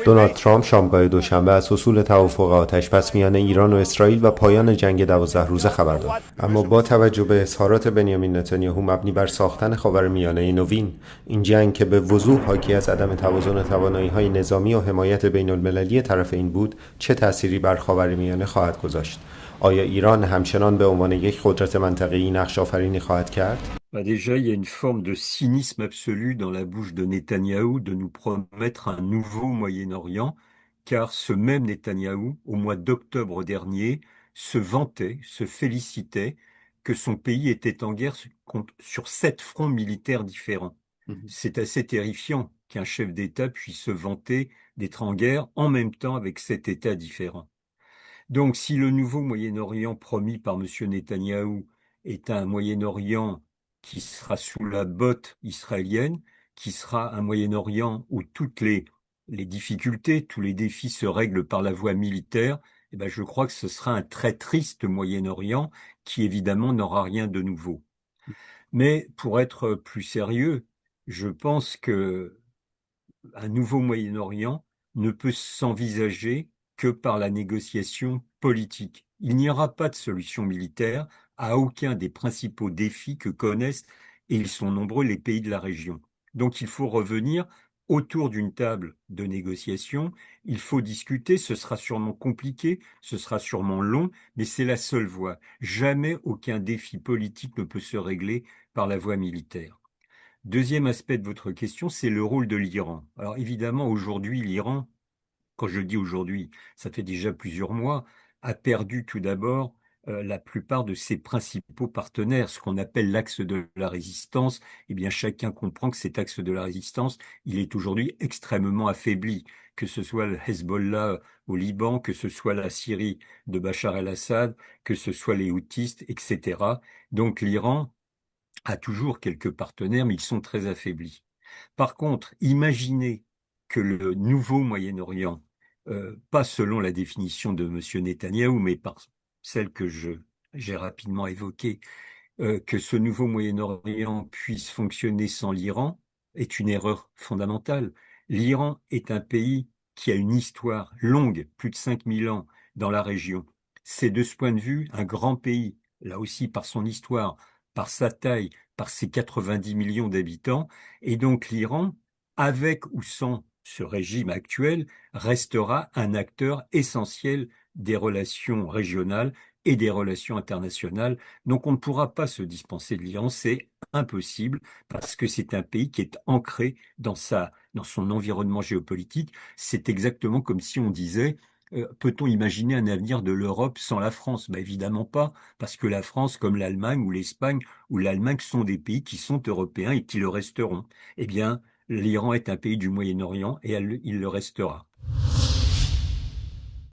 دونالد ترامپ شامگاه دوشنبه از حصول توافق آتش‌بس میان ایران و اسرائیل و پایان جنگ 12 روزه خبر داد. اما با توجه به اظهارات بنیامین نتانیاهو مبنی بر ساختن خاورمیانه نوین، این جنگ که به وضوح حاکی از عدم توازن توانایی‌های نظامی و حمایت بین‌المللی طرفین بود، چه تأثیری بر خاورمیانه خواهد گذاشت؟ آیا ایران همچنان به عنوان یک قدرت منطقه‌ای نقش آفرینی خواهد کرد؟ Déjà, il y a une forme de cynisme absolu dans la bouche de Netanyahou de nous promettre un nouveau Moyen-Orient, car ce même Netanyahou, au mois d'octobre dernier, se vantait, se félicitait que son pays était en guerre sur 7 fronts militaires différents. C'est assez terrifiant qu'un chef d'État puisse se vanter d'être en guerre en même temps avec 7 États différents. Donc, si le nouveau Moyen-Orient promis par M. Netanyahou est un Moyen-Orient qui sera sous la botte israélienne, qui sera un Moyen-Orient où toutes les difficultés, tous les défis se règlent par la voie militaire, eh ben, je crois que ce sera un très triste Moyen-Orient qui évidemment n'aura rien de nouveau. Mais pour être plus sérieux, je pense que un nouveau Moyen-Orient ne peut s'envisager que par la négociation politique. Il n'y aura pas de solution militaire à aucun des principaux défis que connaissent, et ils sont nombreux, les pays de la région. Donc il faut revenir autour d'une table de négociation, il faut discuter, ce sera sûrement compliqué, ce sera sûrement long, mais c'est la seule voie. Jamais aucun défi politique ne peut se régler par la voie militaire. Deuxième aspect de votre question, c'est le rôle de l'Iran. Alors évidemment, aujourd'hui, l'Iran, quand je dis aujourd'hui, ça fait déjà plusieurs mois, a perdu tout d'abord la plupart de ses principaux partenaires, ce qu'on appelle l'axe de la résistance. Eh bien, chacun comprend que cet axe de la résistance, il est aujourd'hui extrêmement affaibli, que ce soit le Hezbollah au Liban, que ce soit la Syrie de Bachar el-Assad, que ce soit les Houthis, etc. Donc l'Iran a toujours quelques partenaires, mais ils sont très affaiblis. Par contre, imaginez que le nouveau Moyen-Orient, pas selon la définition de M. Netanyahou, mais par celle que j'ai rapidement évoquée, que ce nouveau Moyen-Orient puisse fonctionner sans l'Iran, est une erreur fondamentale. L'Iran est un pays qui a une histoire longue, plus de 5000 ans, dans la région. C'est de ce point de vue un grand pays, là aussi par son histoire, par sa taille, par ses 90 millions d'habitants, et donc l'Iran, avec ou sans ce régime actuel, restera un acteur essentiel des relations régionales et des relations internationales. Donc on ne pourra pas se dispenser de l'Iran, c'est impossible, parce que c'est un pays qui est ancré dans son environnement géopolitique. C'est exactement comme si on disait peut-on imaginer un avenir de l'Europe sans la France? Ben évidemment pas, parce que la France, comme l'Allemagne ou l'Espagne ou l'Allemagne, sont des pays qui sont européens et qui le resteront. Eh bien, l'Iran est un pays du Moyen-Orient et il le restera.